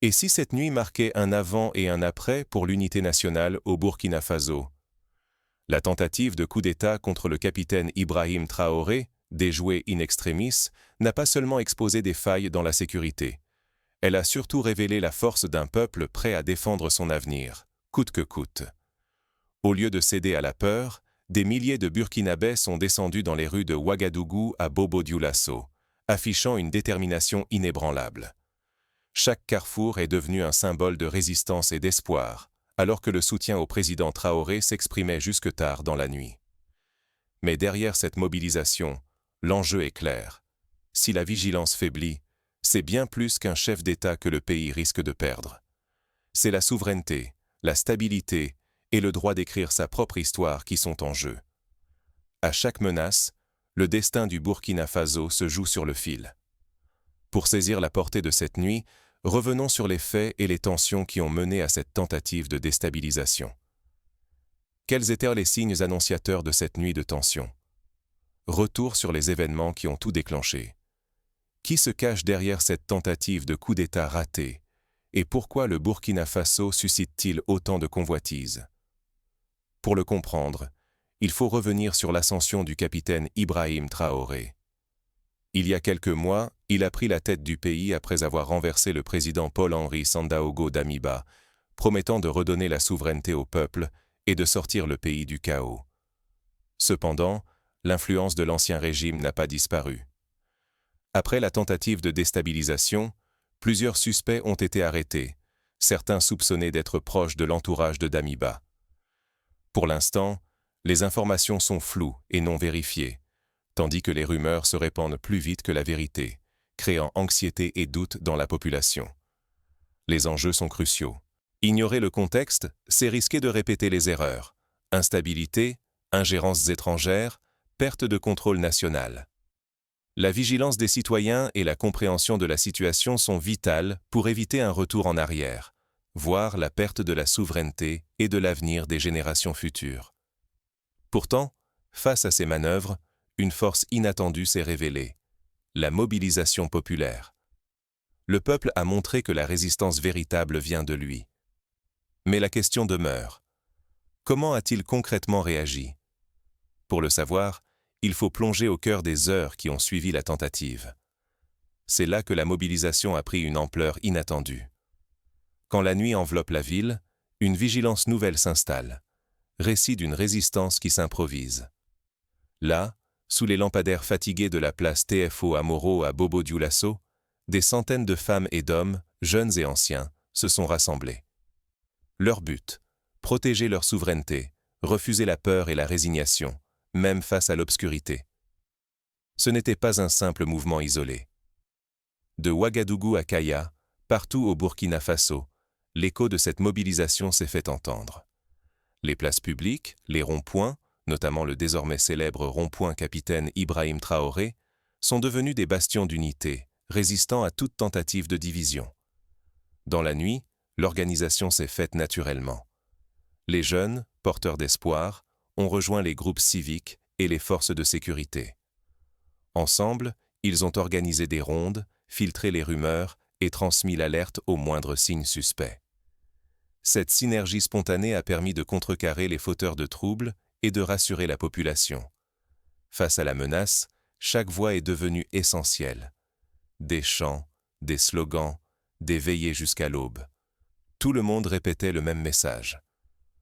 Et si cette nuit marquait un avant et un après pour l'unité nationale au Burkina Faso? La tentative de coup d'État contre le capitaine Ibrahim Traoré, déjoué in extremis, n'a pas seulement exposé des failles dans la sécurité. Elle a surtout révélé la force d'un peuple prêt à défendre son avenir, coûte que coûte. Au lieu de céder à la peur, des milliers de Burkinabés sont descendus dans les rues de Ouagadougou à Bobo-Dioulasso, affichant une détermination inébranlable. Chaque carrefour est devenu un symbole de résistance et d'espoir, alors que le soutien au président Traoré s'exprimait jusque tard dans la nuit. Mais derrière cette mobilisation, l'enjeu est clair. Si la vigilance faiblit, c'est bien plus qu'un chef d'État que le pays risque de perdre. C'est la souveraineté, la stabilité et le droit d'écrire sa propre histoire qui sont en jeu. À chaque menace, le destin du Burkina Faso se joue sur le fil. Pour saisir la portée de cette nuit, revenons sur les faits et les tensions qui ont mené à cette tentative de déstabilisation. Quels étaient les signes annonciateurs de cette nuit de tension? Retour sur les événements qui ont tout déclenché. Qui se cache derrière cette tentative de coup d'État ratée? Et pourquoi le Burkina Faso suscite-t-il autant de convoitises? Pour le comprendre, il faut revenir sur l'ascension du capitaine Ibrahim Traoré. Il y a quelques mois, il a pris la tête du pays après avoir renversé le président Paul-Henri Sandaogo Damiba, promettant de redonner la souveraineté au peuple et de sortir le pays du chaos. Cependant, l'influence de l'ancien régime n'a pas disparu. Après la tentative de déstabilisation, plusieurs suspects ont été arrêtés, certains soupçonnés d'être proches de l'entourage de Damiba. Pour l'instant, les informations sont floues et non vérifiées, tandis que les rumeurs se répandent plus vite que la vérité, créant anxiété et doute dans la population. Les enjeux sont cruciaux. Ignorer le contexte, c'est risquer de répéter les erreurs. Instabilité, ingérences étrangères, perte de contrôle national. La vigilance des citoyens et la compréhension de la situation sont vitales pour éviter un retour en arrière, voire la perte de la souveraineté et de l'avenir des générations futures. Pourtant, face à ces manœuvres, une force inattendue s'est révélée, la mobilisation populaire. Le peuple a montré que la résistance véritable vient de lui. Mais la question demeure. Comment a-t-il concrètement réagi? Pour le savoir, il faut plonger au cœur des heures qui ont suivi la tentative. C'est là que la mobilisation a pris une ampleur inattendue. Quand la nuit enveloppe la ville, une vigilance nouvelle s'installe, récit d'une résistance qui s'improvise. Là, sous les lampadaires fatigués de la place TFO à Moro à Bobo-Dioulasso, des centaines de femmes et d'hommes, jeunes et anciens, se sont rassemblés. Leur but, protéger leur souveraineté, refuser la peur et la résignation, même face à l'obscurité. Ce n'était pas un simple mouvement isolé. De Ouagadougou à Kaya, partout au Burkina Faso, l'écho de cette mobilisation s'est fait entendre. Les places publiques, les ronds-points, notamment le désormais célèbre rond-point capitaine Ibrahim Traoré, sont devenus des bastions d'unité, résistant à toute tentative de division. Dans la nuit, l'organisation s'est faite naturellement. Les jeunes, porteurs d'espoir, ont rejoint les groupes civiques et les forces de sécurité. Ensemble, ils ont organisé des rondes, filtré les rumeurs et transmis l'alerte aux moindres signes suspects. Cette synergie spontanée a permis de contrecarrer les fauteurs de troubles et de rassurer la population. Face à la menace, chaque voix est devenue essentielle. Des chants, des slogans, des veillées jusqu'à l'aube. Tout le monde répétait le même message.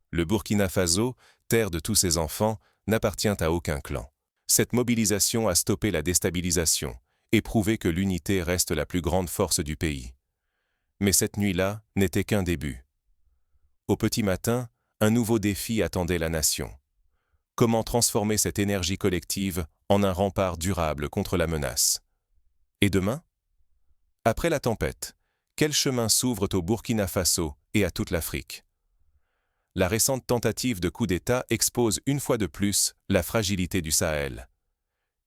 Le Burkina Faso, terre de tous ses enfants, n'appartient à aucun clan. Cette mobilisation a stoppé la déstabilisation et prouvé que l'unité reste la plus grande force du pays. Mais cette nuit-là n'était qu'un début. Au petit matin, un nouveau défi attendait la nation. Comment transformer cette énergie collective en un rempart durable contre la menace? Et demain? Après la tempête, quels chemins s'ouvrent au Burkina Faso et à toute l'Afrique? La récente tentative de coup d'État expose une fois de plus la fragilité du Sahel.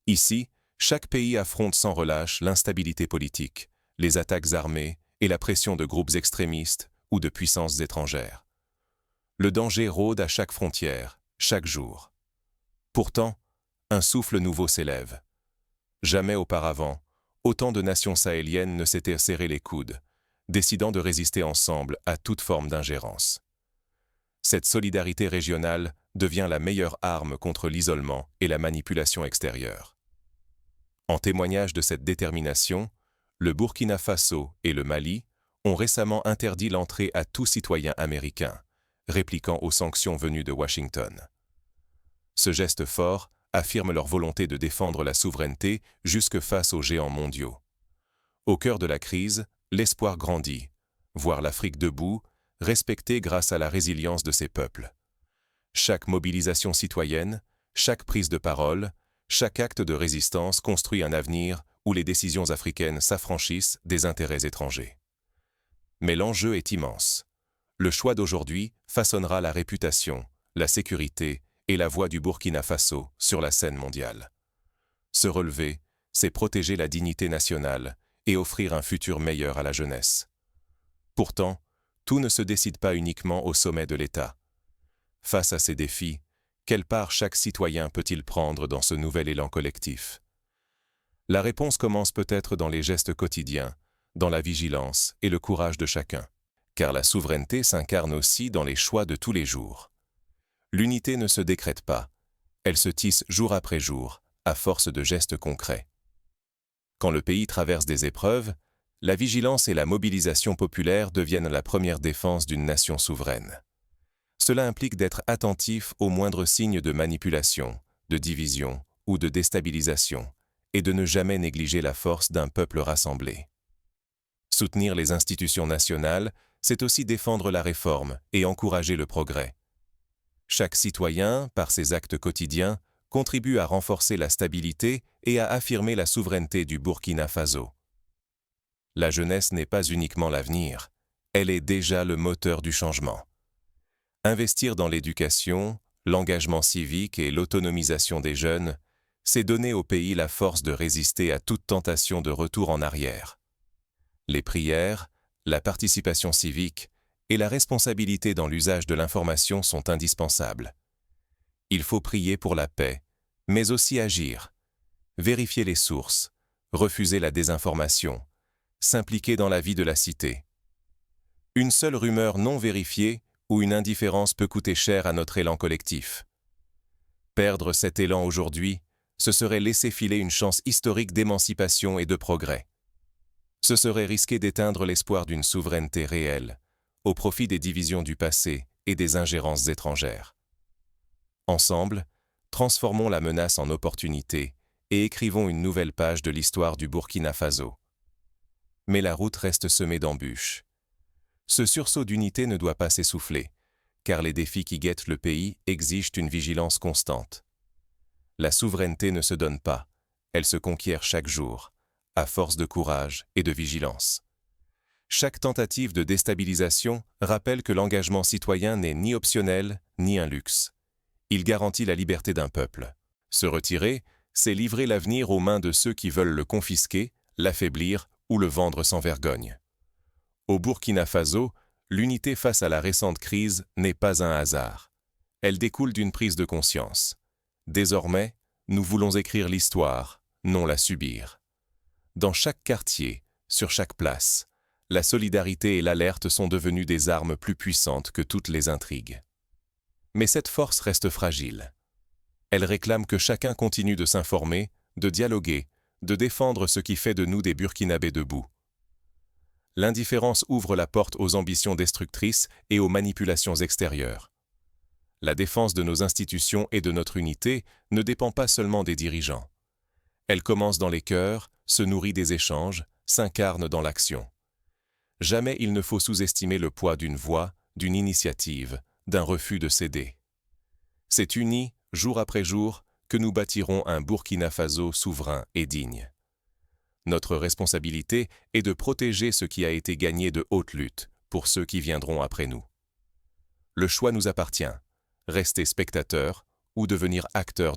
Ici, chaque pays affronte sans relâche l'instabilité politique, les attaques armées et la pression de groupes extrémistes ou de puissances étrangères. Le danger rôde à chaque frontière, chaque jour. Pourtant, un souffle nouveau s'élève. Jamais auparavant, autant de nations sahéliennes ne s'étaient serré les coudes, décidant de résister ensemble à toute forme d'ingérence. Cette solidarité régionale devient la meilleure arme contre l'isolement et la manipulation extérieure. En témoignage de cette détermination, le Burkina Faso et le Mali ont récemment interdit l'entrée à tout citoyen américain, répliquant aux sanctions venues de Washington. Ce geste fort affirme leur volonté de défendre la souveraineté jusque face aux géants mondiaux. Au cœur de la crise, l'espoir grandit, voir l'Afrique debout, respectée grâce à la résilience de ses peuples. Chaque mobilisation citoyenne, chaque prise de parole, chaque acte de résistance construit un avenir où les décisions africaines s'affranchissent des intérêts étrangers. Mais l'enjeu est immense. Le choix d'aujourd'hui façonnera la réputation, la sécurité et la voix du Burkina Faso sur la scène mondiale. Se relever, c'est protéger la dignité nationale et offrir un futur meilleur à la jeunesse. Pourtant, tout ne se décide pas uniquement au sommet de l'État. Face à ces défis, quelle part chaque citoyen peut-il prendre dans ce nouvel élan collectif? La réponse commence peut-être dans les gestes quotidiens, dans la vigilance et le courage de chacun. Car la souveraineté s'incarne aussi dans les choix de tous les jours. L'unité ne se décrète pas, elle se tisse jour après jour, à force de gestes concrets. Quand le pays traverse des épreuves, la vigilance et la mobilisation populaire deviennent la première défense d'une nation souveraine. Cela implique d'être attentif aux moindres signes de manipulation, de division ou de déstabilisation, et de ne jamais négliger la force d'un peuple rassemblé. Soutenir les institutions nationales, c'est aussi défendre la réforme et encourager le progrès. Chaque citoyen, par ses actes quotidiens, contribue à renforcer la stabilité et à affirmer la souveraineté du Burkina Faso. La jeunesse n'est pas uniquement l'avenir, elle est déjà le moteur du changement. Investir dans l'éducation, l'engagement civique et l'autonomisation des jeunes, c'est donner au pays la force de résister à toute tentation de retour en arrière. Les prières, la participation civique et la responsabilité dans l'usage de l'information sont indispensables. Il faut prier pour la paix, mais aussi agir, vérifier les sources, refuser la désinformation, s'impliquer dans la vie de la cité. Une seule rumeur non vérifiée ou une indifférence peut coûter cher à notre élan collectif. Perdre cet élan aujourd'hui, ce serait laisser filer une chance historique d'émancipation et de progrès. Ce serait risquer d'éteindre l'espoir d'une souveraineté réelle, au profit des divisions du passé et des ingérences étrangères. Ensemble, transformons la menace en opportunité et écrivons une nouvelle page de l'histoire du Burkina Faso. Mais la route reste semée d'embûches. Ce sursaut d'unité ne doit pas s'essouffler, car les défis qui guettent le pays exigent une vigilance constante. La souveraineté ne se donne pas, elle se conquiert chaque jour, à force de courage et de vigilance. Chaque tentative de déstabilisation rappelle que l'engagement citoyen n'est ni optionnel ni un luxe. Il garantit la liberté d'un peuple. Se retirer, c'est livrer l'avenir aux mains de ceux qui veulent le confisquer, l'affaiblir ou le vendre sans vergogne. Au Burkina Faso, l'unité face à la récente crise n'est pas un hasard. Elle découle d'une prise de conscience. Désormais, nous voulons écrire l'histoire, non la subir. Dans chaque quartier, sur chaque place, la solidarité et l'alerte sont devenues des armes plus puissantes que toutes les intrigues. Mais cette force reste fragile. Elle réclame que chacun continue de s'informer, de dialoguer, de défendre ce qui fait de nous des Burkinabés debout. L'indifférence ouvre la porte aux ambitions destructrices et aux manipulations extérieures. La défense de nos institutions et de notre unité ne dépend pas seulement des dirigeants. Elle commence dans les cœurs, se nourrit des échanges, s'incarne dans l'action. Jamais il ne faut sous-estimer le poids d'une voix, d'une initiative, d'un refus de céder. C'est unis, jour après jour, que nous bâtirons un Burkina Faso souverain et digne. Notre responsabilité est de protéger ce qui a été gagné de haute lutte pour ceux qui viendront après nous. Le choix nous appartient, rester spectateur ou devenir acteur